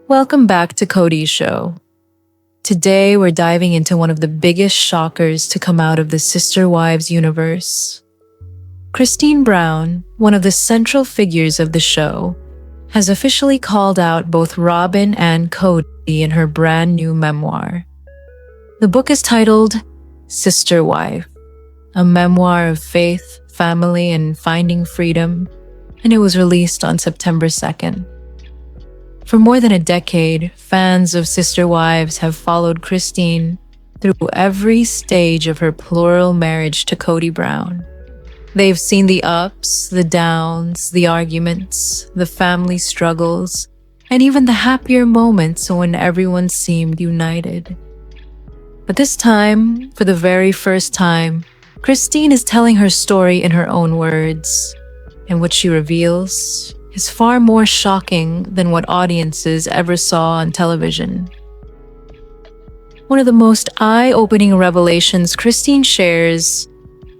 Welcome back to Kody's show. Today, we're diving into one of the biggest shockers to come out of the Sister Wives universe. Christine Brown, one of the central figures of the show, has officially called out both Robyn and Kody in her brand new memoir. The book is titled Sister Wife, a memoir of faith, family, and finding freedom, and it was released on September 2nd. For more than a decade, fans of Sister Wives have followed Christine through every stage of her plural marriage to Kody Brown. They've seen the ups, the downs, the arguments, the family struggles, and even the happier moments when everyone seemed united. But this time, for the very first time, Christine is telling her story in her own words, and what she reveals is far more shocking than what audiences ever saw on television. One of the most eye-opening revelations Christine shares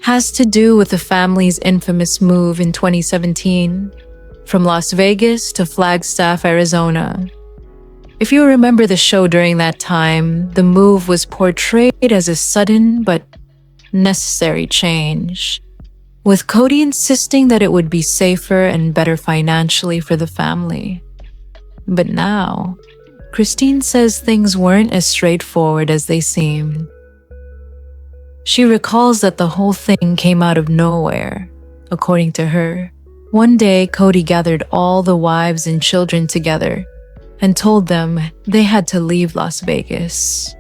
has to do with the family's infamous move in 2017 from Las Vegas to Flagstaff, Arizona. If you remember the show during that time, the move was portrayed as a sudden but necessary change, with Kody insisting that it would be safer and better financially for the family. But now, Christine says things weren't as straightforward as they seemed. She recalls that the whole thing came out of nowhere. According to her, one day Kody gathered all the wives and children together and told them they had to leave Las Vegas.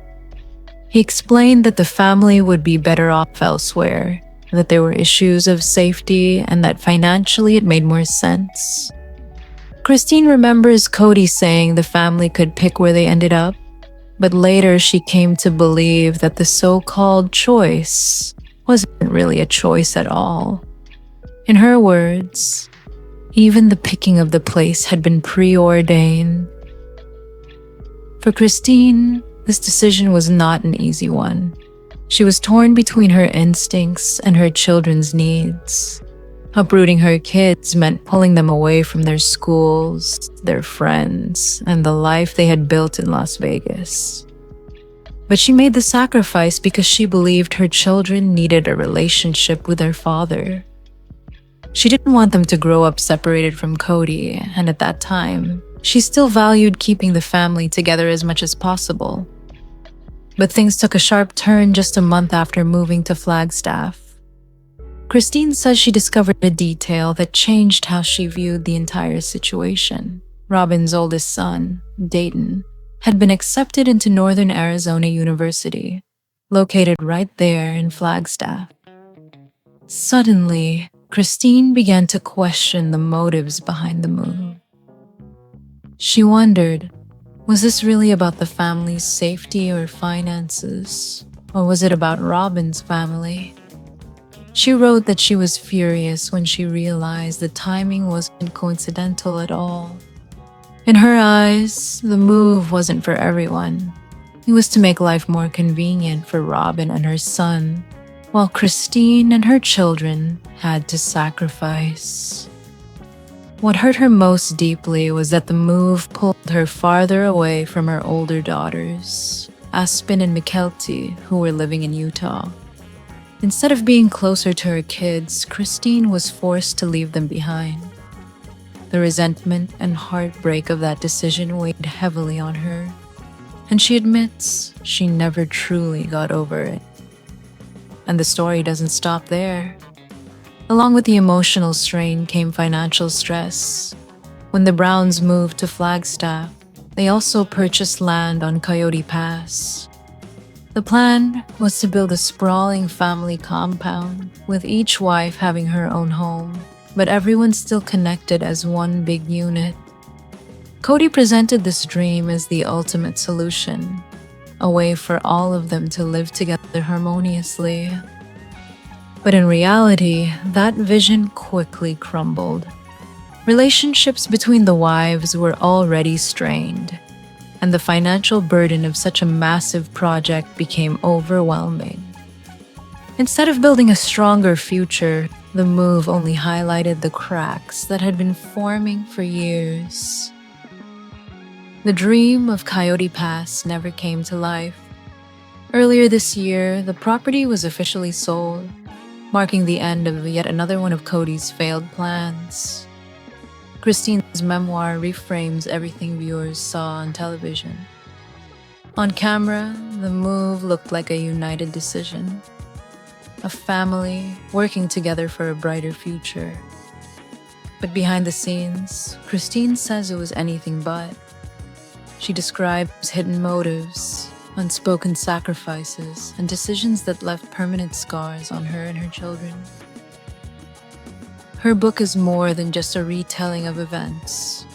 He explained that the family would be better off elsewhere, that there were issues of safety, and that financially it made more sense. Christine remembers Kody saying the family could pick where they ended up, but later she came to believe that the so-called choice wasn't really a choice at all. In her words, even the picking of the place had been preordained. For Christine, this decision was not an easy one. She was torn between her instincts and her children's needs. Uprooting her kids meant pulling them away from their schools, their friends, and the life they had built in Las Vegas. But she made the sacrifice because she believed her children needed a relationship with their father. She didn't want them to grow up separated from Kody, and at that time, she still valued keeping the family together as much as possible. But things took a sharp turn just a month after moving to Flagstaff. Christine says she discovered a detail that changed how she viewed the entire situation. Robyn's oldest son, Dayton, had been accepted into Northern Arizona University, located right there in Flagstaff. Suddenly, Christine began to question the motives behind the move. She wondered, was this really about the family's safety or finances? Or was it about Robyn's family? She wrote that she was furious when she realized the timing wasn't coincidental at all. In her eyes, the move wasn't for everyone. It was to make life more convenient for Robyn and her son, while Christine and her children had to sacrifice. What hurt her most deeply was that the move pulled her farther away from her older daughters, Aspen and Mykelti, who were living in Utah. Instead of being closer to her kids, Christine was forced to leave them behind. The resentment and heartbreak of that decision weighed heavily on her, and she admits she never truly got over it. And the story doesn't stop there. Along with the emotional strain came financial stress. When the Browns moved to Flagstaff, they also purchased land on Coyote Pass. The plan was to build a sprawling family compound, with each wife having her own home, but everyone still connected as one big unit. Kody presented this dream as the ultimate solution, a way for all of them to live together harmoniously. But in reality, that vision quickly crumbled. Relationships between the wives were already strained, and the financial burden of such a massive project became overwhelming. Instead of building a stronger future, the move only highlighted the cracks that had been forming for years. The dream of Coyote Pass never came to life. Earlier this year, the property was officially sold, marking the end of yet another one of Kody's failed plans. Christine's memoir reframes everything viewers saw on television. On camera, the move looked like a united decision, a family working together for a brighter future. But behind the scenes, Christine says it was anything but. She describes hidden motives, unspoken sacrifices, and decisions that left permanent scars on her and her children. Her book is more than just a retelling of events.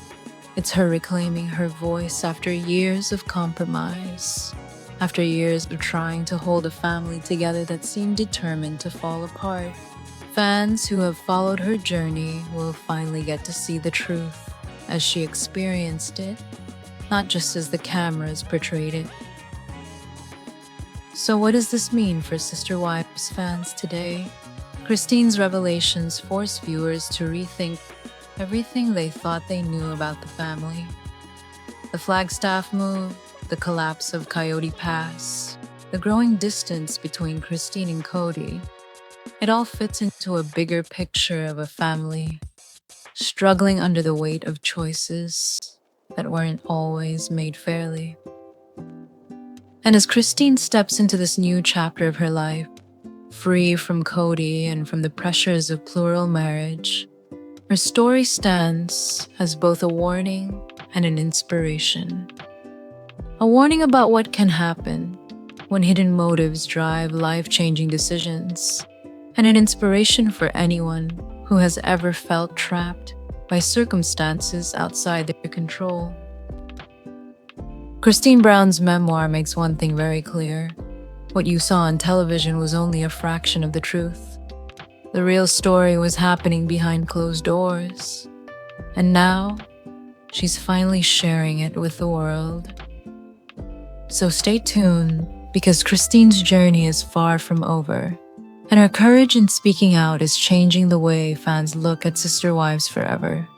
It's her reclaiming her voice after years of compromise, after years of trying to hold a family together that seemed determined to fall apart. Fans who have followed her journey will finally get to see the truth as she experienced it, not just as the cameras portrayed it. So what does this mean for Sister Wives fans today? Christine's revelations force viewers to rethink everything they thought they knew about the family. The Flagstaff move, the collapse of Coyote Pass, the growing distance between Christine and Kody. It all fits into a bigger picture of a family struggling under the weight of choices that weren't always made fairly. And as Christine steps into this new chapter of her life, free from Kody and from the pressures of plural marriage, her story stands as both a warning and an inspiration. A warning about what can happen when hidden motives drive life-changing decisions, and an inspiration for anyone who has ever felt trapped by circumstances outside their control. Christine Brown's memoir makes one thing very clear. What you saw on television was only a fraction of the truth. The real story was happening behind closed doors. And now, she's finally sharing it with the world. So stay tuned, because Christine's journey is far from over, and her courage in speaking out is changing the way fans look at Sister Wives forever.